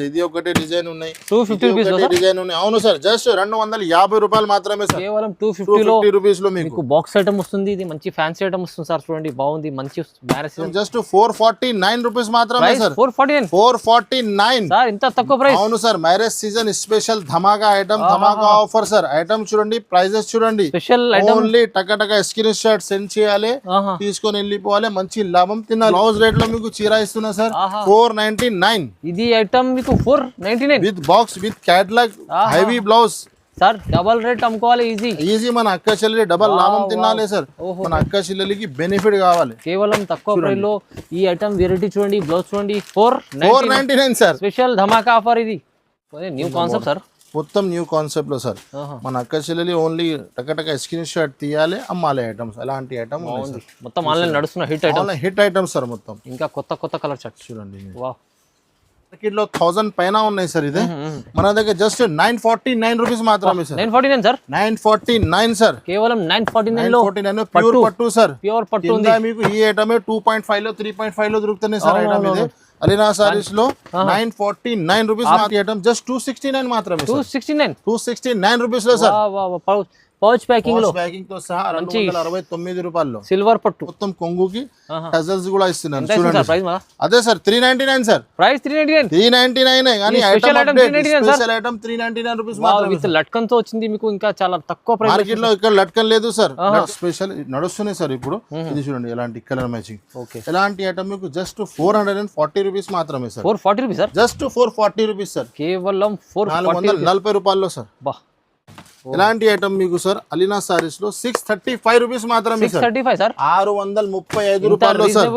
ఇది ఒకటే డిజైన్ ఉన్నాయి, 250 రూపీస్ డిజైన్ ఉన్నాయి. అవును సార్, జస్ట్ 250 రూపాయలు మాత్రమే సార్. కేవలం 250 రూపీస్ లో మీకు బాక్స్ ఐటమ్ వస్తుంది. ఇది మంచి ఫ్యాన్సీ ఐటమ్ వస్తుంది సార్. చూడండి బాగుంది, మంచి మ్యారేజ్ జస్ట్ 449 రూపీస్ మాత్రమే సార్. 449 సార్, ఇంత తక్కువ ప్రైస్. అవును సార్, మ్యారేజ్ సీజన్ స్పెషల్ ధమాకా ఐటమ్, ధమాకా ఆఫర్ సార్. ఐటమ్ చూడండి, ప్రైజెస్ చూడండి, స్పెషల్ ఐటమ్. ఓన్లీ టక స్క్రీన్ షాట్ సెండ్ చేయాలి, తీసుకొని వెళ్ళిపోవాలి, మంచి లాభం తినాలి. బ్లౌజ్ రేట్ లో మీకు చీర ఇస్తున్నా సార్ 499. ఇది ఐటమ్ మీకు 499 with box with catalogue heavy blouse sir. Double rate అమ్ముకోవాలి, ఈజీ. మన అక్క చెల్లెలి డబల్ లాభం తినాలి సార్. మన అక్క చెల్లెలికి బెనిఫిట్ కావాలి. కేవలం తక్కువ ప్రైస్ లో ఈ ఐటమ్ వెరైటీ చూడండి, బ్లౌజ్ చూడండి, 499 సార్. స్పెషల్ ధమాకా ఆఫర్. ఇది న్యూ కాన్సెప్ట్ సార్, మొత్తం న్యూ కాన్సెప్ట్ లో సార్. మన అక్క చెల్లెలి ఓన్లీ టక స్క్రీన్ షాట్ తీయాలి, అమ్మాలి ఐటమ్స్. అలాంటి ఐటమ్ మొత్తం ఆన్లైన్ నడుస్తున్న హిట్ ఐటమ్ సార్. మొత్తం ఇంకా కొత్త కలర్ షర్ట్ చూడండి. వావ్, మార్కెట్ లో 1000 పైన ఉన్నాయి సార్. ఇది మన దగ్గర జస్ట్ 949 రూపీస్ మాత్రమే సార్. 949 sir, 949 sir. కేవలం 949 లో ప్యూర్ పట్టు సార్. ప్యూర్ పట్టు ఉంది మీకు. ఈ ఐటమ్ 2.5 లో 3.5 లో దొరుకుతున్నాయి సార్. ఐటమ్ ఇది అలీనా సారీస్ లో 949 రూపీస్ ఐటమ్ జస్ట్ 269 మాత్రమే. 269 రూపీస్ లో సార్. పౌచ్ ప్యాకింగ్ లో, ప్యాకింగ్ తో సహా 269 రూపాయల్లో సిల్వర్ పట్టు. మొత్తం కొంగుకి టజల్స్ కూడా ఇస్తున్నాను చూడండి. అదే సార్ 399 సార్. ప్రైస్ 399 కానీ స్పెషల్ ఐటమ్ 399 రూపీస్ మాత్రమే. విత్ లట్కన్ తో వచ్చింది మీకు. ఇంకా చాలా తక్కువ ప్రైస్. మార్కెట్ లో ఇక్కడ లట్కన్ లేదు సార్. స్పెషల్ నడుస్తున్నాయి సార్ ఇప్పుడు. ఇది చూడండి, ఎలాంటి కలర్ మ్యాచింగ్. ఎలాంటి ఐటమ్ మీకు జస్ట్ 440 రూపీస్ మాత్రమే sir. 440 rupees sir. Just 440 rupees sir. కేవలం 440 రూపాయల్లో సార్. ఎలాంటి ఐటమ్ మీకు సార్ అలీనా సారీస్ లో 635 రూపీస్ మాత్రమే సార్. 635 రూపాయలు సార్.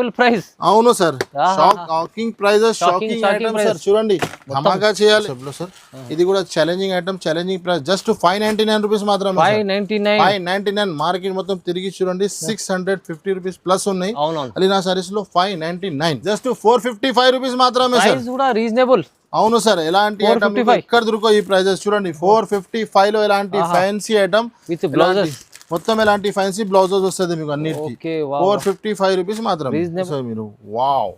అవును sir, shocking prices, shocking item sir. చూడండి, ధమాకా చేయాలి సార్. ఇది కూడా challenging item, challenging price just 599 rupees మాత్రమే. 599 మార్కెట్ మొత్తం తిరిగి చూడండి 650 రూపీస్ ప్లస్ ఉన్నాయి. అలీనా సారీస్ లో 599 జస్ట్ 455 రూపీస్ మాత్రమే సార్. రీజనబుల్. అవును సార్, ఎలాంటి ఐటమ్ ఎక్కడ దొరకో ఈ ప్రైజెస్ చూడండి. 455 లో ఎలాంటి ఫ్యాన్సీ ఐటమ్ విత్ బ్లౌజెస్, మొత్తం ఎలాంటి ఫ్యాన్సీ బ్లౌజెస్ వస్తుంది మీకు అన్నిటికీ. 455 రూపీస్ మాత్రమే మీరు. వావ్,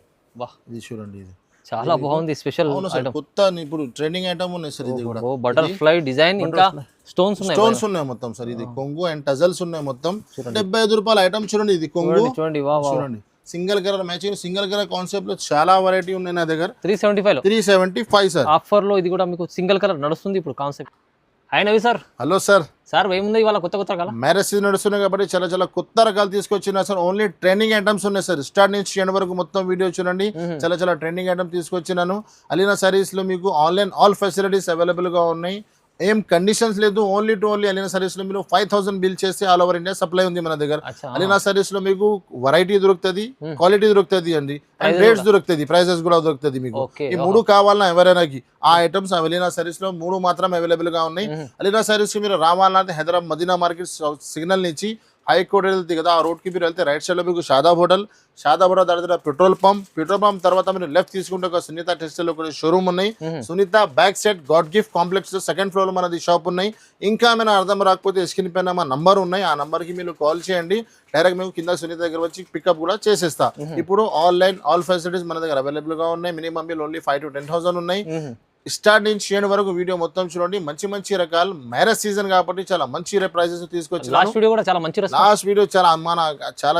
ఇది చూడండి, ఇది చాలా బాగుంది. స్పెషల్ కొత్త ఇప్పుడు ట్రెండింగ్ ఐటమ్ ఉన్నాయి సార్. ఇది కూడా బటర్ఫ్లై డిజైన్, ఇంకా స్టోన్స్ ఉన్నాయి మొత్తం సార్. ఇది కొంగు అండ్ టజల్స్ ఉన్నాయి మొత్తం. 75 రూపాయల ఐటమ్ చూడండి. ఇది కొంగు చూడండి, చూడండి, single colour matching, single colour concept లో చాలా వెరైటీ ఉన్నాయి నా దగ్గర. 375 సార్. ఆఫర్ లో ఇది కూడా మీకు సింగిల్ కలర్ నడుస్తుంది ఇప్పుడు కాన్సెప్ట్. హాయ్ నవి సార్. Hello sir. సార్ ఏముంది ఇవాళ కొత్త రకాల మ్యారేజ్ సీజన్ నడుస్తున్నాయి కాబట్టి చాలా కొత్త రకాలు తీసుకొచ్చినా సార్. ఓన్లీ ట్రెండింగ్ ఐటమ్స్ ఉన్నాయి సార్. స్టార్ట్ నుంచి ఎండ్ వరకు మొత్తం వీడియో చూడండి. చాలా ట్రెండింగ్ ఐటమ్ తీసుకొచ్చినాను. అలీనా సారీస్ లో మీకు ఆన్లైన్ ఆల్ ఫెసిలిటీస్ అవైలబుల్ గా ఉన్నాయి. ఏం కండిషన్స్ లేదు. ఓన్లీ అలీనా సారీస్ లో మీరు 5000 బిల్ చేస్తే ఆల్ ఓవర్ ఇండియా సప్లై ఉంది మన దగ్గర. అలీనా సారీస్ లో మీకు వెరైటీ దొరుకుతుంది, క్వాలిటీ దొరుకుతుంది అండి, అండ్ రేట్స్ దొరుకుతుంది, ప్రైజెస్ కూడా దొరుకుతుంది మీకు. ఈ 3 కావాలన్నా ఎవరైనాకి ఆ ఐటమ్స్ అలీనా సారీస్ లో 3 మాత్రం అవైలబుల్ గా ఉన్నాయి. అలీనా సారీస్ కి మీరు రావాలంటే హైదరాబాద్ మదీనా మార్కెట్ సిగ్నల్ నుంచి హైకోర్ట్ వెళ్తే కదా, ఆ రోడ్ కి మీరు వెళ్తే రైట్ సైడ్ లో మీకు షాదాబ్ హోటల్ దగ్గర పెట్రోల్ పంప్ తర్వాత మీరు లెఫ్ట్ తీసుకుంటే ఒక సునీత టెక్స్టైల్ ఒక షోరూమ్ ఉన్నాయి. Sunitha back side god gift complex second floor లో మనది షాప్ ఉన్నాయి. ఇంకా ఏమైనా అర్థం రాకపోతే స్క్రీన్ పైన మా నంబర్ ఉన్నాయి, ఆ నంబర్ కి మీరు కాల్ చేయండి. డైరెక్ట్ మేము కింద సునీత దగ్గర వచ్చి పికప్ కూడా చేసేస్తా. ఇప్పుడు ఆన్లైన్ ఆల్ ఫెసిలిటీస్ మన దగ్గర అవైలబుల్ గా ఉన్నాయి. మినిమం బిల్ ఓన్లీ 5 to 10,000 ఉన్నాయి. స్టార్ట్ నుంచి ఎండ్ వరకు వీడియో మొత్తం చూడండి. మంచి రకాలు, మ్యారేజ్ సీజన్ కాబట్టి చాలా మంచి ప్రైజెస్ తీసుకొచ్చి. లాస్ట్ వీడియో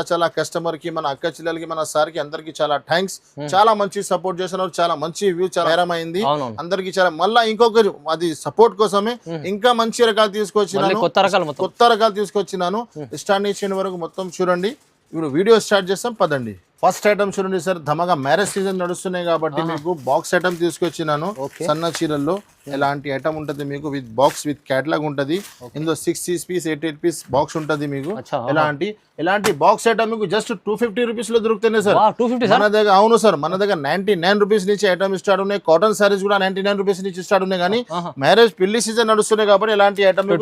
చాలా కస్టమర్ కి, మన అక్క చెల్లెలకి, మన సార్ కి అందరికి చాలా థ్యాంక్స్. చాలా మంచి సపోర్ట్ చేస్తున్నారు. చాలా మంచి వ్యూ, చాలా నేరమైంది అందరికి. చాలా మళ్ళీ ఇంకొక అది సపోర్ట్ కోసమే ఇంకా మంచి రకాలు తీసుకొచ్చినాను, కొత్త రకాలు తీసుకొచ్చినాను. స్టార్ట్ నుంచి ఎండ్ వరకు మొత్తం చూడండి. ఇప్పుడు వీడియో స్టార్ట్ చేస్తాం, పదండి. ఫస్ట్ ఐటమ్ చూడండి సార్. ధమాగా మ్యారేజ్ సీజన్ నడుస్తున్నాయి కాబట్టి మీకు బాక్స్ ఐటమ్ తీసుకొచ్చినాను. సన్న చీరల్లో ఎలాంటి ఐటమ్ ఉంటది మీకు. విత్ బాక్స్ విత్ క్యాటలాగ్ ఉంటది. ఇందులో 6 పీస్ 8 పీస్ బాక్స్ ఉంటది మీకు. ఎలాంటి బాక్స్ ఐటమ్ మీకు జస్ట్ 250 రూపీస్ లో దొరుకుతున్నాయి సార్ మన దగ్గర. అవును సార్, మన దగ్గర 99 రూపీస్ నుంచి ఐటమ్ స్టార్ట్ ఉన్నాయి. కాటన్ సారీస్ కూడా 99 రూపీస్ నుంచి స్టార్ట్ ఉన్నాయి. కానీ మ్యారేజ్ పెళ్లి సీజన్ నడుస్తున్నాయి కాబట్టి ఎలాంటి ఐటమ్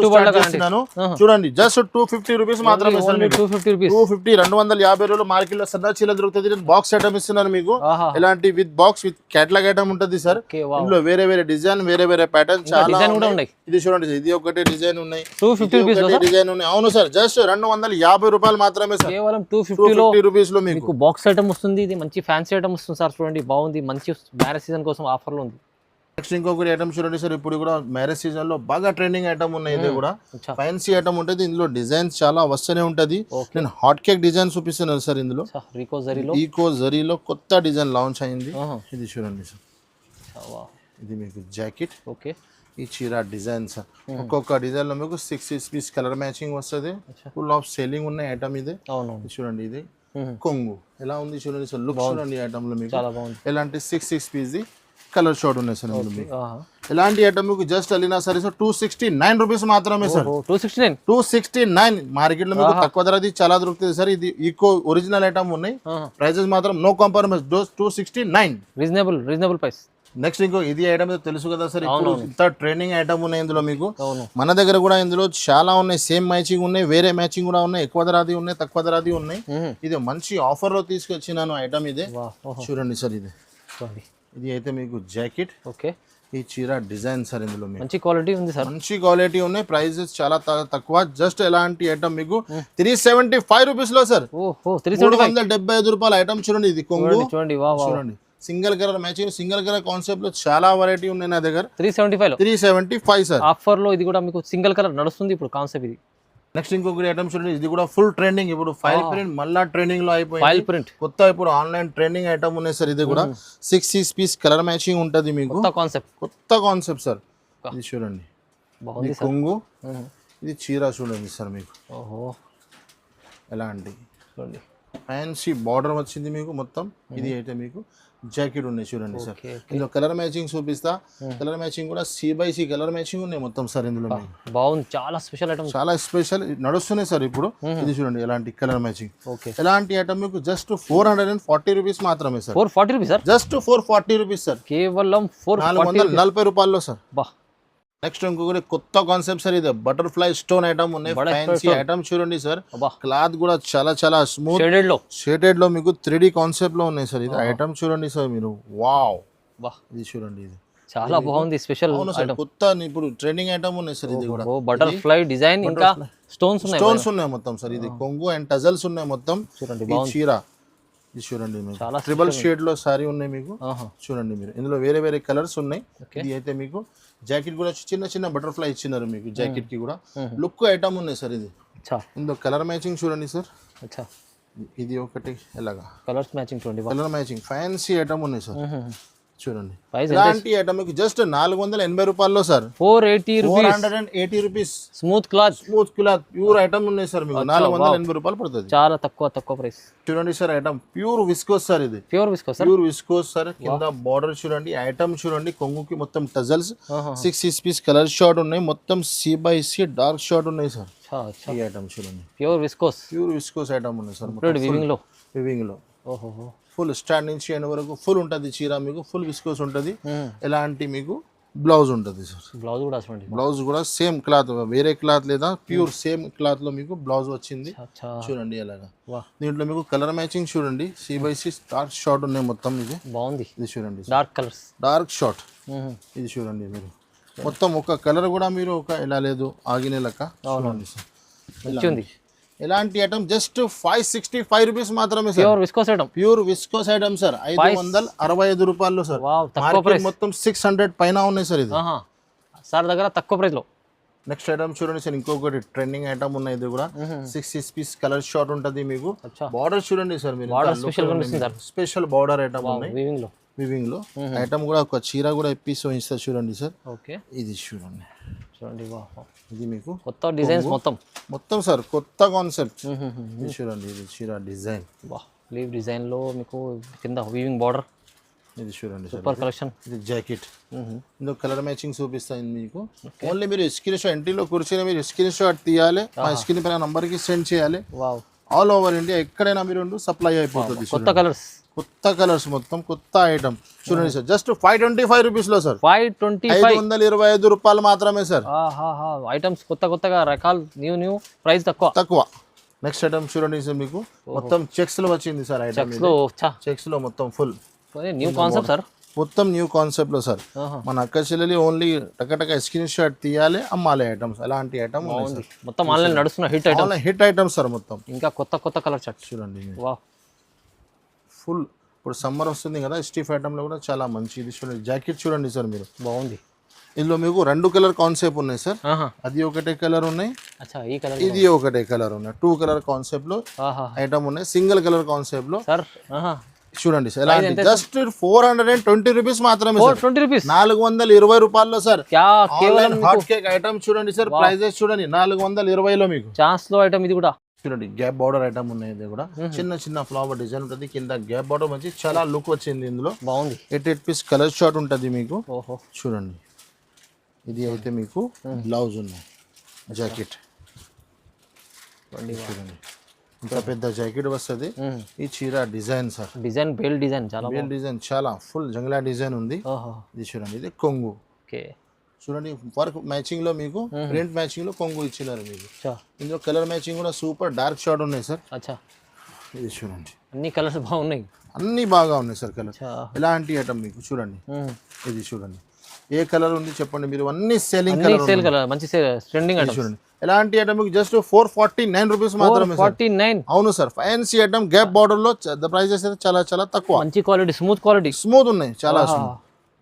చేస్తున్నాను చూడండి. జస్ట్ 250 రూపీస్ మాత్రమే సార్. 250 రూపాయలు మార్కెట్ లో సన్న చీర దొరుకుతుంది. బాక్స్ ఐటమ్ ఇస్తున్నాను మీకు. ఎలాంటి with box with catalogue item ఉంటది సార్. ఇందులో వేరే డిజైన్, వేరే ప్యాటర్న్ చాలా ఉన్నాయి. ఇది చూడండి, ఇది ఒకటే డిజైన్ ఉన్నాయి, 250 డిజైన్ ఉన్నాయి. అవును సార్, జస్ట్ 250 రూపాయలు మాత్రమే సార్. కేవలం 250 రూపీస్ లో మీకు బాక్స్ ఐటమ్ వస్తుంది. ఇది మంచి ఫ్యాన్సీ ఐటమ్ వస్తుంది సార్. చూడండి బాగుంది, మంచి మ్యారేజ్ సీజన్ కోసం ఆఫర్ లో ఉంది. నెక్స్ట్ ఇంకొకటి ఐటమ్ చూడండి సార్, ఇప్పుడు కూడా మ్యారేజ్ సీజన్ లో బాగా ట్రెండింగ్ ఐటమ్ ఉన్నాయి. ఇది కూడా ఫ్యాన్సీ ఐటమ్ ఉంటుంది. ఇందులో డిజైన్స్ చాలా వస్తూనే ఉంటది. నేను హాట్ కేక్ డిజైన్ చూపిస్తున్నాను సార్. ఇందులో ఈకో జరీలో కొత్త డిజైన్ లాంచ్ అయింది. ఇది చూడండి సార్, ఇది మీకు జాకెట్. ఓకే, ఈ చీర డిజైన్ సార్, ఒక్కొక్క డిజైన్ లో మీకు 6 పీస్ కలర్ మ్యాచింగ్ వస్తుంది. ఫుల్ ఆఫ్ సేలింగ్ ఉన్న ఐటమ్ ఇది. చూడండి, ఇది కొంగు ఎలా ఉంది చూడండి సార్. లుక్ చూడండి ఐటమ్ లో మీకు ఎలాంటి 6 పీస్ కలర్ షార్ట్ ఉన్నాయి సార్. ఎలాంటి ఐటమ్ మీకు జస్ట్ వెళ్ళినా సరే సార్ 269 రూపీస్ మాత్రమే సార్. 269 మార్కెట్ లో మీకు తక్కువ ధరది చాలా దొరుకుతుంది సార్. ఇది ఈకో ఒరిజినల్ ఐటమ్ ఉన్నాయి. ప్రైజెస్ మాత్రం no compromise. 269 reasonable price. Next ఇంకో ఇది ఐటమ్ తెలుసు కదా సార్, ఇప్పుడు ఇంత ట్రెండింగ్ ఐటమ్ ఉన్నాయి ఇందులో మీకు. మన దగ్గర కూడా ఇందులో చాలా ఉన్నాయి. సేమ్ మ్యాచింగ్ ఉన్నాయి, వేరే మ్యాచింగ్ కూడా ఉన్నాయి. ఎక్కువ ధరది ఉన్నాయి, తక్కువ ధరది ఉన్నాయి. ఇది మంచి ఆఫర్ లో తీసుకొచ్చినాను ఐటమ్ ఇదే. చూడండి సార్, ఇది అయితే మీకు జాకెట్. ఓకే, ఈ చీర డిజైన్ సార్. ఇందులో మంచి క్వాలిటీ ఉంది సార్, మంచి క్వాలిటీ ఉన్నాయి. ప్రైజెస్ చాలా తక్కువ. జస్ట్ ఎలాంటి ఐటమ్ మీకు 375 రూపీస్ లో సార్. 375 రూపాయల ఐటమ్ చూడండి. ఇది కొంగు చూడండి, single colour matching, single colour concept లో చాలా వెరైటీ ఉన్నాయి నా దగ్గర. 375 సార్. ఆఫర్ లో ఇది కూడా మీకు సింగిల్ కలర్ నడుస్తుంది ఇప్పుడు కాన్సెప్ట్ ఇది. నెక్స్ట్ ఇంకొకటి ఐటమ్ చూడండి, ఇది కూడా ఫుల్ ట్రెండింగ్. ఇప్పుడు ఫైల్ ప్రింట్ మళ్ళా ట్రెండింగ్ లో అయిపోయింది. ఫైల్ ప్రింట్ కొత్త ఇప్పుడు ఆన్లైన్ ట్రెండింగ్ ఐటమ్ ఉన్నాయి సార్. ఇది కూడా 6 పీస్ కలర్ మ్యాచింగ్ ఉంటది మీకు. కొత్త కాన్సెప్ట్ సార్. ఇది చూడండి, ఇది కొంగు, ఇది చీర చూడండి సార్ మీకు. ఎలాంటి ఫ్యాన్సీ బార్డర్ వచ్చింది మీకు మొత్తం. ఇది అయితే మీకు జాకెట్ ఉన్నాయి చూడండి సార్. ఇందులో కలర్ మ్యాచింగ్ చూపిస్తా. కలర్ మ్యాచింగ్ కూడా C/C కలర్ మ్యాచింగ్ ఉన్నాయి మొత్తం సార్. ఇందులో బాగుంది, చాలా స్పెషల్ ఐటమ్, చాలా స్పెషల్ నడుస్తున్నాయి సార్ ఇప్పుడు. ఇది చూడండి, ఎలాంటి కలర్ మ్యాచింగ్. ఎలాంటి ఐటమ్ మీకు జస్ట్ 440 రూపీస్ మాత్రమే sir. 440 rupees sir, just 440 rupees sir. కేవలం 440 రూపాయల్లో సార్. నెక్స్ట్ ఇంకొకటి కొత్త కాన్సెప్ట్ సార్. ఇది బటర్ఫ్లై స్టోన్ ఐటమ్ ఉన్నాయి. ఫ్యాన్సీ ఐటమ్ చూడండి సార్. క్లాత్ కూడా చాలా స్మూత్ షేడెడ్ లో మీకు 3D కాన్సెప్ట్ లో ఉన్నాయి సార్. ఇది ఐటమ్ చూడండి సార్ మీరు. వావ్, ఇది చూడండి, ఇది చాలా బాగుంది. స్పెషల్ కొత్త ఇప్పుడు ట్రెండింగ్ ఐటమ్ ఉన్నాయి సార్. ఇది కూడా బటర్ఫ్లై డిజైన్, ఇంకా స్టోన్స్ ఉన్నాయి మొత్తం సార్. ఇది కొంగు అండ్ టజల్స్ ఉన్నాయి మొత్తం. ఈ చీర ఇది చూడండి, మీకు ట్రిపుల్ షేడ్ లో సారీ ఉన్నాయి మీకు. చూడండి మీరు, ఇందులో వేరే వేరే కలర్స్ ఉన్నాయి. ఇది అయితే మీకు జాకెట్ కూడా చిన్న బటర్ఫ్లై ఇచ్చినారు మీకు. జాకెట్ కి కూడా లుక్ ఐటమ్ ఉన్నాయి సార్. ఇది ఇందులో కలర్ మ్యాచింగ్ చూడండి సార్. ఇది ఒకటి ఎలాగా కలర్ మ్యాచింగ్ ఫ్యాన్సీ ఐటమ్ ఉన్నాయి సార్. చూడండి, ఇలాంటి ఐటమ్ మీకు జస్ట్ 480 రూపాయల్లో sir. 480 rupees. Smooth cloth pure item ఉన్నాయి సార్. మీకు 480 రూపాయలు పడుతుంది. చాలా తక్కువ ప్రైస్. చూడండి sir, item pure viscose sir. ఇది ప్యూర్ విస్కోస్ సార్. కింద బార్డర్ చూడండి, ఐటమ్ చూడండి. కొంగుకి మొత్తం టజల్స్ 6 పీస్ కలర్ షార్ట్ ఉన్నాయి. మొత్తం C/C డార్క్ షార్ట్ ఉన్నాయి సార్. ఈ ఐటమ్ చూడండి, ప్యూర్ విస్కోస్ ఐటమ్ ఉన్నాయి సార్. వివింగ్ లో ఫుల్ స్టాండ్ నుంచి ఎండ్ వరకు ఫుల్ ఉంటుంది చీర మీకు. ఫుల్ విస్కోస్ ఉంటుంది. ఎలాంటి మీకు బ్లౌజ్ ఉంటుంది సార్. బ్లౌజ్ కూడా సేమ్ క్లాత్, వేరే క్లాత్ లేదా ప్యూర్ సేమ్ క్లాత్ లో మీకు బ్లౌజ్ వచ్చింది. చూడండి ఎలాగా. దీంట్లో మీకు కలర్ మ్యాచింగ్ చూడండి. C/C డార్క్ షార్ట్ ఉన్నాయి మొత్తం. ఇది బాగుంది. ఇది చూడండి, డార్క్ షార్ట్. ఇది చూడండి మీరు మొత్తం ఒక కలర్ కూడా మీరు ఒక ఎలా లేదు ఆగిన లెక్క చూడండి సార్. ఎలాంటి ఐటమ్ జస్ట్ 565 రూపీస్ మాత్రమే sir. Pure viscose item sir. 565 రూపాయలు సార్. మార్కెట్ మొత్తం 600 పైన ఉన్నాయి సార్. ఇది సార్ దగ్గర తక్కువ ప్రైస్ లో. నెక్స్ట్ ఐటమ్ చూడండి సార్, ఇంకొకటి ట్రెండింగ్ ఐటమ్ ఉన్నాయి. ఇది కూడా 6 పీస్ కలర్ షార్ట్ ఉంటుంది మీకు. బార్డర్ చూడండి సార్ మీరు, స్పెషల్ బార్డర్ ఐటమ్ ఉన్నాయి. వివింగ్ లో ఐటమ్ కూడా ఒక చీర కూడా పీస్ ఇస్తారు చూడండి సార్. ఇది చూడండి, ఇది మీకు కొత్త డిజైన్స్ మొత్తం సార్. కొత్త కాన్సెప్ట్. ఇది చూడండి, ఇది చీర డిజైన్. లీవ్ డిజైన్ లో మీకు కింద వీవింగ్ బార్డర్. ఇది చూడండి సూపర్ కలెక్షన్. ఇది జాకెట్. ఇందులో కలర్ మ్యాచింగ్ చూపిస్తాయి మీకు. ఓన్లీ మీరు స్క్రీన్ షాట్ ఎంట్రీలో కూర్చొని మీరు స్క్రీన్ షాట్ తీయాలి. మా స్క్రీన్ పైన నంబర్ కి సెండ్ చేయాలి. ఆల్ ఓవర్ ఇండియా ఎక్కడైనా మీరు సప్లై అయిపోతుంది. కొత్త కలర్స్ మొత్తం కొత్త ఐటమ్ చూడండి సార్. జస్ట్ 525 రూపీస్ లో సార్. 525 రూపాయలు మాత్రమే సార్. ఐటమ్స్ కొత్తగా రకాలు న్యూ ప్రైస్ తక్కువ. నెక్స్ట్ ఐటమ్ చూడండి సార్, మీకు మొత్తం చెక్స్ లో వచ్చింది సార్. ఐటమ్ చెక్స్ లో మొత్తం ఫుల్ న్యూ కాన్సెప్ట్ సార్. మొత్తం న్యూ కాన్సెప్ట్ లో సార్. మన అక్క చెల్లెలి ఓన్లీ టక స్క్రీన్ షాట్ తీయాలి, అమ్మాలి ఐటమ్స్. అలాంటి ఐటమ్ మొత్తం ఆన్లైన్ నడుస్తున్న హిట్ ఐటమ్స్ సార్. మొత్తం ఇంకా కొత్త కలర్ చార్ట్ చూడండి. ఫుల్ ఇప్పుడు సమ్మర్ వస్తుంది కదా, స్టిఫ్ ఐటమ్ లో కూడా చాలా మంచి. ఇది చూడండి, జాకెట్ చూడండి సార్ మీరు, బాగుంది. ఇందులో మీకు 2 కలర్ కాన్సెప్ట్ ఉన్నాయి సార్. ఆహా, అది ఒకటే కలర్ ఉన్నాయి, అచ్చా ఈ కలర్ ఇది ఒకటే కలర్ ఉన్నాయి. 2 కలర్ కాన్సెప్ట్ లో ఆహా ఐటమ్ ఉన్నాయి. సింగిల్ కలర్ కాన్సెప్ట్ లో సార్. ఆహా, చూడండి సార్, ఎలాంటి జస్ట్ 420 రూపీస్ మాత్రమే సార్. 20 రూపీస్, 420 రూపాయల్లో సార్. క్యా కేవలం హాట్ కేక్ ఐటమ్ చూడండి సార్, ప్రైజెస్ చూడండి 420 లో మీకు. ఛాన్స్ లో ఐటమ్ ఇది కూడా. చూడండి గ్యాప్ బార్డర్ ఐటమ్ ఉన్నాయి, ఇది కూడా చిన్న చిన్న ఫ్లవర్ డిజైన్ ఉంటుంది, కింద గ్యాప్ బార్డర్ మంచి చాలా లుక్ వచ్చింది. ఇందులో బాగుంది. 8 పీస్ కలర్ షార్ట్ ఉంటుంది మీకు. ఓహో, చూడండి, ఇది అయితే మీకు బ్లౌజ్ ఉన్నాయి, జాకెట్ చూడండి ఇంత పెద్ద జాకెట్ వస్తుంది. ఈ చీర design sir, design bale design చాలా బేల్ డిజైన్ చాలా ఫుల్ జంగ్లా డిజైన్ ఉంది. ఓహో, ఇది చూడండి, ఇది కొంగు. ఓకే, చూడండి వర్క్ మ్యాచింగ్ లో మీకు ప్రింట్ మ్యాచింగ్ లో కొంగు ఇచ్చినారు మీకు. అచ్చా ఇందులో కలర్ మ్యాచింగ్ కూడా సూపర్ డార్క్ షార్ట్ ఉన్నాయి సార్. అచ్చా, ఇది చూడండి, అన్ని కలర్స్ బాగున్నాయి. అన్ని బాగా ఉన్నాయి సార్ కలర్. అచ్చా, ఎలాంటి ఐటమ్ మీకు చూడండి, ఇది చూడండి ఏ కలర్ ఉంది చెప్పండి మీరు, అన్ని సేలింగ్ కలర్ సేల్ కలర్ మంచి ట్రెండింగ్ ఐటమ్. చూడండి. ఎలాంటి ఐటమ్ మీకు జస్ట్ 449 రూపీస్ మాత్రమే సార్. 49. అవును sir, fancy item gap border లో ప్రైజెస్ అయితే చాలా చాలా తక్కువ, మంచి క్వాలిటీ, స్మూత్ క్వాలిటీ, స్మూత్ ఉన్నాయి చాలా స్మూత్.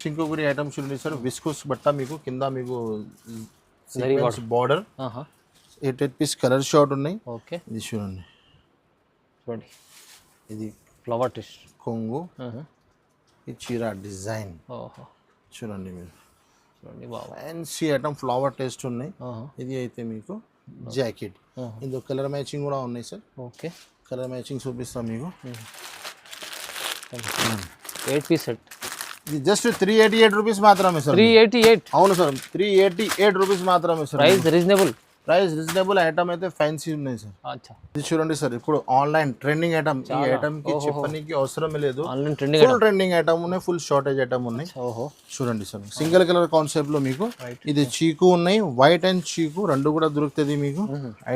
ఇంకొకటి ఐటమ్ చూడండి సార్, విస్కోస్ బట్ట మీకు కింద మీకు బార్డర్, 8 పీస్ కలర్ షార్ట్ ఉన్నాయి. ఓకే, ఇది చూడండి, చూడండి ఇది ఫ్లవర్ టెస్ట్ కొంగు, ఈ చీర డిజైన్ ఓహో, చూడండి మీరు, చూడండి బాగా ఫ్యాన్సీ ఐటమ్ ఫ్లవర్ టేస్ట్ ఉన్నాయి. ఇది అయితే మీకు జాకెట్, ఇందులో కలర్ మ్యాచింగ్ కూడా ఉన్నాయి సార్. ఓకే, కలర్ మ్యాచింగ్ చూపిస్తాం మీకు. 8 పీస్ సెట్, ఇది జస్ట్ 388 రూపీస్ మాత్రమే సార్. 388. అవును సార్, 388 రూపీస్ మాత్రమే sir. Price reasonable, price reasonable. Item అయితే ఫ్యాన్సీ ఉన్నాయి సార్. అచ్చా, ఇది చూడండి సార్, ఇప్పుడు ఆన్లైన్ ట్రెండింగ్ ఐటమ్. ఈ ఐటమ్ కి చెప్పడానికి అవసరమే లేదు, online trending full trending item ఉన్నాయి, ఫుల్ షార్టేజ్ ఐటమ్ ఉన్నాయి. ఓహో, చూడండి సార్, సింగిల్ కలర్ కాన్సెప్ట్ లో మీకు ఇది చీకు ఉన్నాయి, వైట్ అండ్ చీకు రెండు కూడా దొరుకుతుంది మీకు.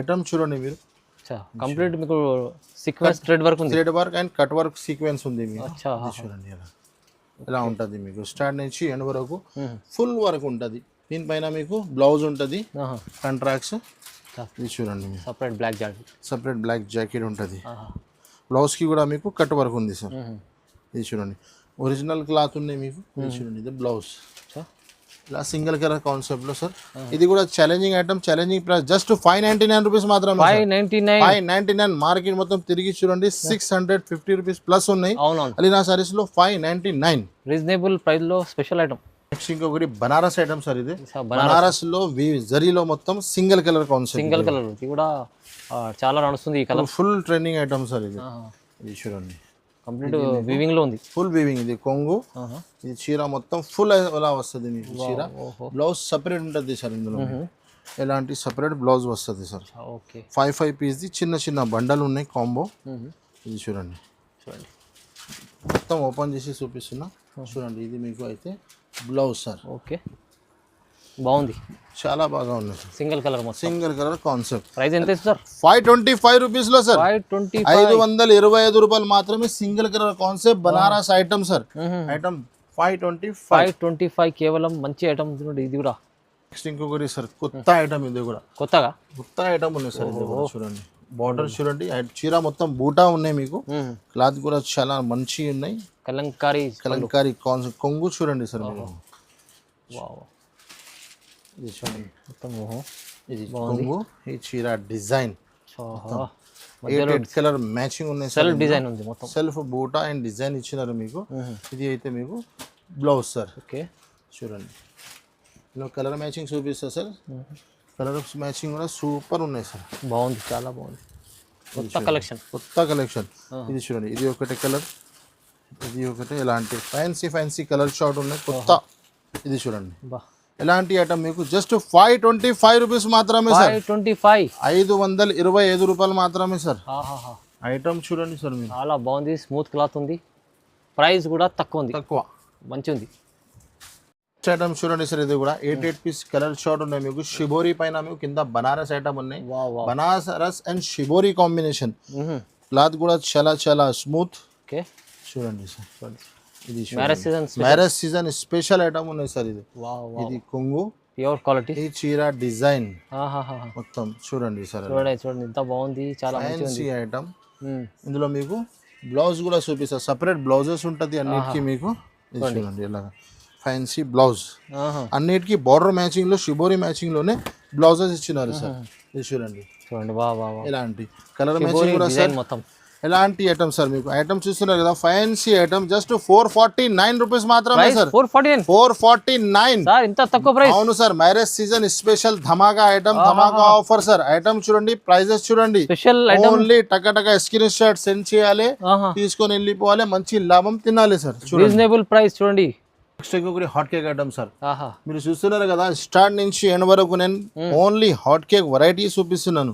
ఐటమ్ చూడండి మీరు, కంప్లీట్ మీకు సీక్వెన్స్ థ్రెడ్ వర్క్ ఉంది, thread work and cut work sequence ఉంది మీకు. అచ్చా, ఇది చూడండి ఎలా ఉంటుంది మీకు, స్టార్ట్ నుంచి ఎండ్ వరకు ఫుల్ వర్క్ ఉంటుంది. దీనిపైన మీకు బ్లౌజ్ ఉంటుంది, కాంట్రాక్ట్స్. ఇది చూడండి, separate black jacket, separate black jacket ఉంటుంది. బ్లౌజ్ కి కూడా మీకు కట్ వర్క్ ఉంది సార్. ఇది చూడండి, ఒరిజినల్ క్లాత్ ఉన్నాయి మీకు. ఇది చూడండి, ఇది బ్లౌజ్ ఇలా సింగిల్ కలర్ కాన్సెప్ట్ లో సార్. ఇది కూడా challenging item, challenging price just 599 rupees మాత్రమే. 599 మార్కెట్ మొత్తం తిరిగి చూడండి 650 రూపీస్ ప్లస్ ఉన్నాయి. అవునవును, అలీనా సారీస్ లో 599 రీజనబుల్ ప్రైస్ లో స్పెషల్ ఐటమ్. నెక్స్ట్ ఇంకొకటి బనారస్ ఐటమ్ సార్. ఇది బనారస్ లో జరీలో మొత్తం single colour concept, single colour. ఇది కూడా చాలా నడుస్తుంది ఈ colour, full trending item sir. ఇది ఇది చూడండి, కంప్లీట్ వీవింగ్ లో ఉంది, ఫుల్ వీవింగ్. ఇది కొంగు, ఇది చీర మొత్తం ఫుల్ అలా వస్తుంది మీకు చీర. బ్లౌజ్ సపరేట్ ఉంటుంది సార్ ఇందులో, ఎలాంటి సపరేట్ బ్లౌజ్ వస్తుంది సార్. ఓకే, 5 పీస్ ది చిన్న చిన్న బండలు ఉన్నాయి కాంబో. ఇది చూడండి, చూడండి మొత్తం ఓపెన్ చేసి చూపిస్తున్నా చూడండి. ఇది మీకు అయితే బ్లౌజ్ సార్. ఓకే, బాగుంది, చాలా బాగా ఉన్నాయి సార్. సింగిల్ కలర్ మొత్తం, సింగిల్ కలర్ కాన్సెప్ట్. ప్రైస్ ఎంత సార్? 525 రూపీస్ లో సార్. 525 రూపాయలు మాత్రమే single colour concept Banaras item sir. Item 525 కేవలం మంచి ఐటమ్. ఇది కూడా నెక్స్ట్ ఇంకొకటి సార్, కొత్త ఐటమ్. ఇది కూడా కొత్త ఐటమ్ ఉన్నాయి సార్. ఇది కూడా చూడండి, బార్డర్ చూడండి, చీర మొత్తం బూటా ఉన్నాయి మీకు. క్లాత్ కూడా చాలా మంచి ఉన్నాయి, కలంకారీ కొంగు చూడండి సార్ మీరు. ఇది చూడండి మొత్తం, ఇది కొంగు, ఈ చీర డిజైన్ 8 కలర్ మ్యాచింగ్ ఉన్నాయి, సెల్ఫ్ డిజైన్ ఉంది మొత్తం, సెల్ఫ్ బూటా అండ్ డిజైన్ ఇచ్చినారు మీకు. ఇది అయితే మీకు బ్లౌజ్ సార్. ఓకే, చూడండి ఇలా కలర్ మ్యాచింగ్ చూపిస్తా సార్. కలర్ మ్యాచింగ్ కూడా సూపర్ ఉన్నాయి సార్, బాగుంది, చాలా బాగుంది. కొత్త కలెక్షన్. ఇది చూడండి, ఇది ఒకటి కలర్, ఇది ఒకటి. ఎలాంటి ఫ్యాన్సీ కలర్ షార్ట్ ఉన్నాయి కొత్త. ఇది చూడండి, ఎలాంటి ఐటమ్ మీకు జస్ట్ 525 రూపీస్ మాత్రమే సార్. 525 రూపాయలు మాత్రమే సార్. ఐటమ్ చూడండి సార్ మీరు, చాలా బాగుంది, స్మూత్ క్లాత్ ఉంది, ప్రైస్ కూడా తక్కువ, మంచి ఉంది. ఐటమ్ చూడండి సార్, ఇది కూడా 8 పీస్ కలర్ షార్ట్ ఉన్నాయి మీకు. షిబోరి పైన మీకు కింద బనారస్ ఐటమ్ ఉన్నాయి. Banaras and shibori combination. Cloth కూడా చాలా స్మూత్. చూడండి సార్, ఇది మ్యారేజ్ సీజన్ స్పెషల్ ఐటమ్ ఉన్నాయి సార్. ఇది ఇది కొంగు, ప్యూర్ క్వాలిటీ. ఈ చీర డిజైన్ మొత్తం చూడండి సార్, చూడండి ఎంత బాగుంది, చాలా మంచి ఐటమ్. ఇందులో మీకు బ్లౌజ్ కూడా చూపిస్తా, సపరేట్ బ్లౌజెస్ ఉంటుంది అన్నిటికీ మీకు. ఇది చూడండి ఇలాగా ఫ్యాన్సీ బ్లౌజ్, అన్నిటికీ బార్డర్ మ్యాచింగ్ లో షిబోరి మ్యాచింగ్ లోనే బ్లౌజెస్ ఇచ్చినారు సార్. ఇది చూడండి చూడండి వా వా వా. ఇలాంటి కలర్ మ్యాచింగ్ కూడా సార్. మొత్తం ఎలాంటి ఐటమ్ సార్, మీకు ఐటమ్ చూస్తున్నారు కదా ఫ్యాన్సీ ఐటమ్, జస్ట్ 449 రూపీస్ మాత్రమే సార్. 449 సార్, ఇంత తక్కువ ప్రైస్. అవును సార్, మ్యారేజ్ సీజన్ స్పెషల్ ధమాకా ఐటమ్, ధమాకా ఆఫర్ సార్. ఐటమ్ చూడండి, ప్రైజెస్ చూడండి, స్పెషల్ ఓన్లీ టక స్క్రీన్ షాట్ సెండ్ చేయాలి, తీసుకొని వెళ్ళిపోవాలి, మంచి లాభం తినాలి సార్. రీజనబుల్ ప్రైస్ చూడండి. నెక్స్ట్ ఇంకొకటి హాట్ కేక్ ఐటమ్ సార్. మీరు చూస్తున్నారు కదా స్టార్ట్ నుంచి ఎండ్ వరకు నేను ఓన్లీ హాట్ కేక్ వెరైటీ చూపిస్తున్నాను.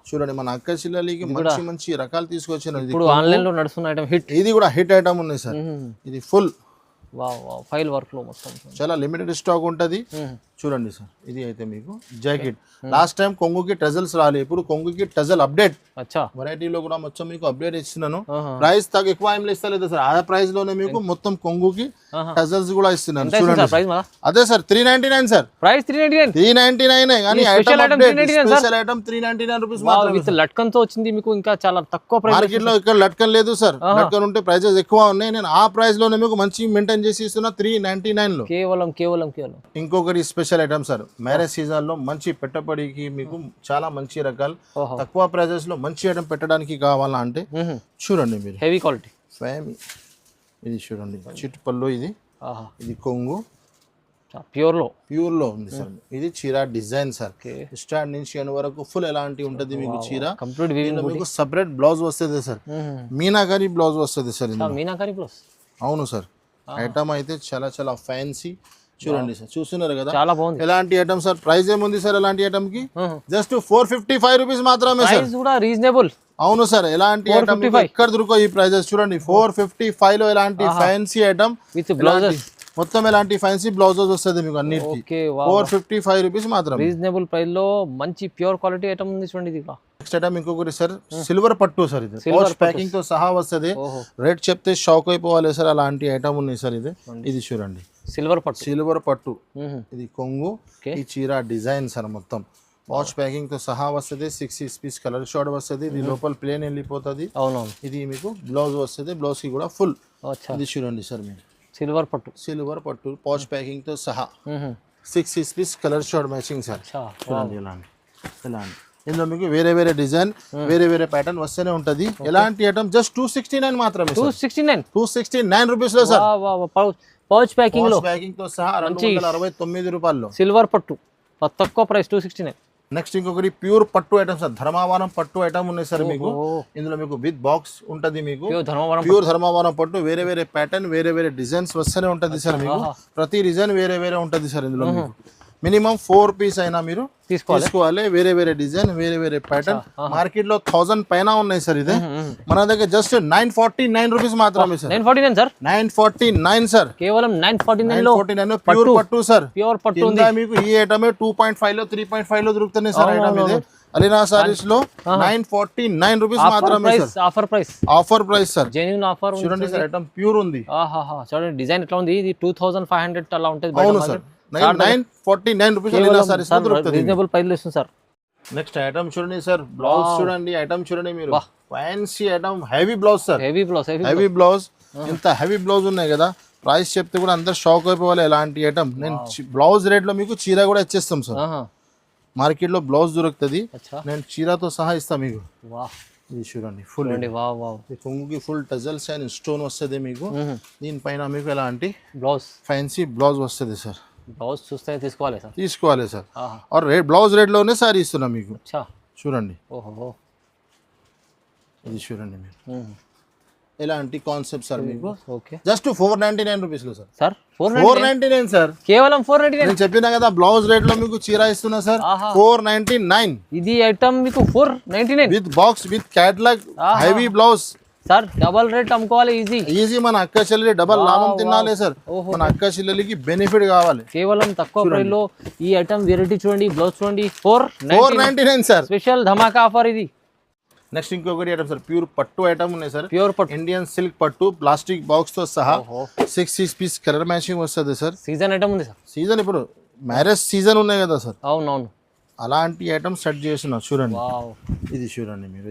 చూడండి మన అక్క చెల్లెలకి మంచి మంచి రకాలు తీసుకొచ్చాను. ఇప్పుడు ఆన్లైన్ లో నడుస్తున్న ఐటమ్ హిట్, ఇది కూడా హిట్ ఐటమ్ ఉంది సార్. ఇది ఫుల్ ఫైల్ వర్క్ లో మొత్తం చాలా లిమిటెడ్ స్టాక్ ఉంటది. చూడండి సార్, ఇది అయితే మీకు జాకెట్. లాస్ట్ టైం కొంగుకి టజల్స్ రాలే, ఇప్పుడు కొంగుకి టజల్ అప్డేట్ వెరైటీలో కూడా మొత్తం మీకు అప్డేట్ ఇస్తున్నాను. ప్రైస్ తగ్గ ఎక్కువ ఏం ఇస్తలేదు సార్, ఆ ప్రైస్ లోనే మీకు మొత్తం కొంగుకి టజల్స్ కూడా ఇస్తున్నాను. చూడండి అదే సార్ 399 సార్ ప్రైస్. 399 కానీ item update special item 399 rupees మాత్రమే. లట్కన్ తో వచ్చింది మీకు, ఇంకా చాలా తక్కువ ప్రైస్. మార్కెట్ లో ఇక్కడ లట్కన్ లేదు సార్, లట్కన్ ఉంటే ప్రైజెస్ ఎక్కువ ఉన్నాయి. నేను ఆ ప్రైస్ లోనే మీకు మంచి మెయింటైన్ చేసి ఇస్తున్నా 399 లో. కేవలం ఇంకొకటి special item sir, marriage season లో మంచి పెట్టుబడికి మీకు చాలా మంచి రకాలు తక్కువ ప్రైజెస్ లో మంచి ఐటమ్ పెట్టడానికి కావాలా అంటే చూడండి మీరు హెవీ క్వాలిటీ ఇది చూడండి చిట్ పళ్ళు, ఇది కొంగు ప్యూర్ లో ఉంది సార్. ఇది చీర డిజైన్ సార్, స్టార్ట్ నుంచి ఎండ్ వరకు ఫుల్ ఎలాంటి ఉంటది మీకు చీర. మీకు సపరేట్ బ్లౌజ్ వస్తుంది సార్, మీనాకారి బ్లౌజ్ వస్తుంది సార్. మీనాకారి బ్లౌజ్ అవును సార్. ఐటమ్ అయితే చాలా చాలా ఫ్యాన్సీ. చూడండి సార్, చూస్తున్నారు కదా చాలా బాగుంది. ఎలాంటి ఐటమ్ సార్, ప్రైస్ ఏముంది సార్ ఎలాంటి ఐటమ్ కి? జస్ట్ 455 రూపీస్ మాత్రమే సార్. కూడా రీజనబుల్. అవును సార్, ఎలాంటి ఐటమ్ ఎక్కడ దొరకవు ఈ ప్రైజెస్. చూడండి 455 లో ఎలాంటి ఫ్యాన్సీ ఐటమ్ విత్ బ్లౌజెస్ మొత్తం ఎలాంటి ఫ్యాన్సీ బ్లౌజెస్ వస్తుంది మీకు అన్నిటికీ. 455 రూపీస్ మాత్రం రీజనబుల్ ప్రైస్ లో మంచి ప్యూర్ క్వాలిటీ ఐటమ్ ఉంది చూడండి. ఇది నెక్స్ట్ ఐటమ్ ఇంకొకటి సార్ సిల్వర్ పట్టు సార్, ఇది పౌచ్ ప్యాకింగ్ తో సహా వస్తుంది. రేట్ చెప్తే షాక్ అయిపోవాలి సార్, అలాంటి ఐటమ్ ఉన్నాయి సార్. ఇది చూడండి సిల్వర్ పట్టు, ఇది కొంగు, ఈ చీర డిజైన్ సార్ మొత్తం వాచ్ ప్యాకింగ్ తో సహా వస్తుంది. 6 పీస్ కలర్ షార్ట్ వస్తుంది, ఇది లోపల ప్లేన్ వెళ్ళిపోతుంది. ఇది మీకు బ్లౌజ్ వస్తుంది, బ్లౌజ్ కి కూడా ఫుల్. ఇది చూడండి సార్ మీరు సిల్వర్ పట్టు పౌచ్ ప్యాకింగ్ తో సహా 6 piece colour short matching sir. చూడండి ఇలాంటి ఇందులో మీకు వేరే వేరే డిజైన్ వేరే వేరే ప్యాటర్న్ వస్తూనే ఉంటది. ఎలాంటి ఐటమ్ జస్ట్ 269 మాత్రమే. 269 రూపీస్ లో సార్. పౌచ్ ప్యాకింగ్ తో సహా 269 రూపాయల్లో సిల్వర్ పట్టు తక్కువ ప్రైస్ 269. నెక్స్ట్ ఇంకొకటి ప్యూర్ పట్టు ఐటమ్ సార్, ధర్మావరం పట్టు ఐటమ్ ఉన్నాయి సార్ మీకు. ఇందులో మీకు విత్ బాక్స్ ఉంటది, మీకు ప్యూర్ ధర్మావరం పట్టు. వేరే వేరే ప్యాటర్న్ వేరే వేరే డిజైన్స్ వస్తూనే ఉంటది సార్ మీకు. ప్రతి డిజైన్ వేరే వేరే ఉంటది సార్. ఇందులో మీకు మినిమం 4 పీస్ అయినా మీరు తీసుకోవాలి. వేరే వేరే డిజైన్ వేరే వేరే ప్యాటర్న్. మార్కెట్ లో 1000 పైన ఉన్నాయి సార్. ఇది మన దగ్గర జస్ట్ 949 రూపీస్ మాత్రమే సార్. 949 సార్, కేవలం 949 ప్యూర్ పట్టు సార్. ప్యూర్ పట్టు మీకు ఈ ఐటమ్ 2.5 లో 3.5 లో దొరుకుతున్నాయి సార్. ఐటమ్ ఇది అలీనా సారీస్ లో 949 రూపీస్ మాత్రమే sir. Offer price sir, genuine offer. చూడండి సార్ ఐటమ్ ప్యూర్ ఉంది. చూడండి డిజైన్ ఎట్లా ఉంది. ఇది 2500 అలా ఉంటుంది. అవును సార్, 949 రూపీస్ అలీనా సారీస్ లో దొరుకుతుంది. రీజనబుల్ ప్రైస్ లో ఇస్తుంది సార్. నెక్స్ట్ ఐటమ్ చూడండి సార్, బ్లౌజ్ చూడండి. ఐటమ్ చూడండి మీరు, fancy item, heavy blouse sir. Heavy blouse ఇంత హెవీ బ్లౌజ్ ఉన్నాయి కదా, ప్రైస్ చెప్తే కూడా అందరు షాక్ అయిపోవాలి. ఎలాంటి ఐటమ్ నేను బ్లౌజ్ రేట్ లో మీకు చీర కూడా ఇచ్చేస్తాం సార్. మార్కెట్ లో బ్లౌజ్ దొరుకుతుంది, నేను చీరతో సహా ఇస్తాను మీకు. ఇది చూడండి ఫుల్ కొంగుకి ఫుల్ టజల్స్ అండ్ స్టోన్ వస్తుంది మీకు. దీనిపైన మీకు ఎలాంటి బ్లౌజ్ ఫ్యాన్సీ బ్లౌజ్ వస్తుంది సార్. బ్లౌజ్ చూస్తే తీసుకోవాలి సార్. और బ్లౌజ్ రేట్ లోనే సారీ ఇస్తున్నా మీకు. చూడండి ఇది చూడండి మీరు ఎలాంటి కాన్సెప్ట్ సార్ మీకు. జస్ట్ 499 రూపీస్ లో సార్. 499 సార్, కేవలం 499. నేను చెప్పినా కదా బ్లౌజ్ రేట్ లో మీకు చీర ఇస్తున్నా సార్. 499 ఇది ఐటమ్ మీకు 499 with box with catalogue heavy blouse sir. Double rate అమ్ముకోవాలి ఈజీ. మన అక్క చెల్లెలి డబల్ లాభం తినాలి సార్. మన అక్క చెల్లెలికి బెనిఫిట్ కావాలి. కేవలం తక్కువ ప్రైస్ లో ఈ ఐటమ్ వెరైటీ చూడండి. బ్లౌజ్ చూడండి 499 సార్. స్పెషల్ ధమాకా ఆఫర్ ఇది. నెక్స్ట్ ఇంకొకటి ఐటమ్ సార్, ప్యూర్ పట్టు ఐటమ్ ఉన్నాయి సార్. ప్యూర్ పట్టు ఇండియన్ సిల్క్ పట్టు, ప్లాస్టిక్ బాక్స్ తో సహా 6 పీస్ కలర్ మ్యాచింగ్ వస్తుంది సార్. సీజన్ ఐటమ్ ఉంది సార్. సీజన్ ఇప్పుడు మ్యారేజ్ సీజన్ ఉన్నాయి కదా సార్. అవునవును, అలాంటి ఐటమ్ సెట్ చేసిన చూడండి. ఇది చూడండి మీరు,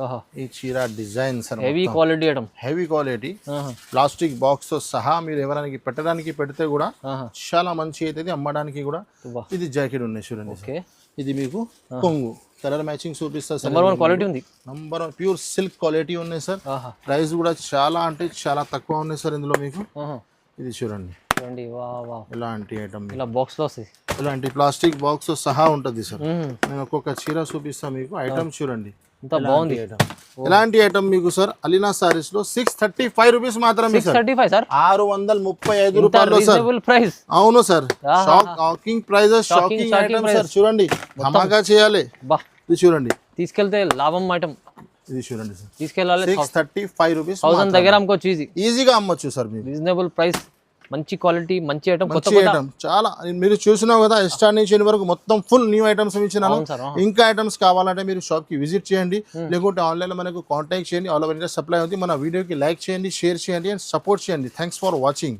ఆహా ఈ చీర design sir heavy quality item. Heavy quality ఆహా ప్లాస్టిక్ బాక్స్ తో సహా మీరు ఎవరైనా పెట్టడానికి పెడితే కూడా ఆహా చాలా మంచి అవుతుంది, అమ్మడానికి కూడా. వా ఇది జాకెట్ ఉన్నాయి చూడండి సార్. ఓకే. ఇది మీకు కొంగు కలర్ మ్యాచింగ్ చూపిస్తా సార్. నెంబర్ 1 క్వాలిటీ ఉంది. నంబర్ 1 ప్యూర్ సిల్క్ క్వాలిటీ ఉన్నాయి సార్. ఆహా ప్రైస్ కూడా చాలా అంటే చాలా తక్కువ ఉన్నాయి సార్ ఇందులో మీకు. ఆహా ఇది చూడండి చూడండి. వా వా ఇలాంటి ఐటమ్, ఇలా బాక్స్ లో వస్తుంది. ఇలాంటి ప్లాస్టిక్ బాక్స్ సహా ఉంటుంది సార్. మ్మ్. నేను ఒక్కొక్క చీర చూపిస్తా మీకు. ఐటమ్ చూడండి ఇంత బాగుంది. ఇలాంటి ఐటమ్ మీకు సార్ అలీనా సారీస్ లో 635 రూపీస్ మాత్రమే సార్. 635 సార్. 635 రూపాయలు సార్. Reasonable price. అవును sir. Shocking prices, shocking item sir. చూడండి ధమాకా చేయాలి. బా ఇది చూడండి, తీసుకెళ్తే లాభం ఐటమ్. ఇది చూడండి సార్. తీసుకెళ్ళాలి. 635 రూపీస్ 1000 దగ్గర అమ్ముకోవచ్చు ఈజీ. ఈజీగా అమ్మొచ్చు సార్ మీరు. రీజనబుల్ ప్రైస్, మంచి క్వాలిటీ, మంచి ఐటమ్, కొత్త మంచి ఐటమ్ చాలా. మీరు చూసినావు కదా ఎస్టార్ నుంచి ఎన్ని వరకు మొత్తం ఫుల్ న్యూ ఐటమ్స్ ఇచ్చినాను. అవును సార్. ఇంకా ఐటమ్స్ కావాలంటే మీరు షాప్ కి విజిట్ చేయండి, లేకుంటే ఆన్లైన్ లో మనకు కాంటాక్ట్ చేయండి. ఆల్ ఓవర్ ఇండియా సప్లై అవుతుంది. మన వీడియోకి లైక్ చేయండి, షేర్ చేయండి అండ్ సపోర్ట్ చేయండి. Thanks for watching.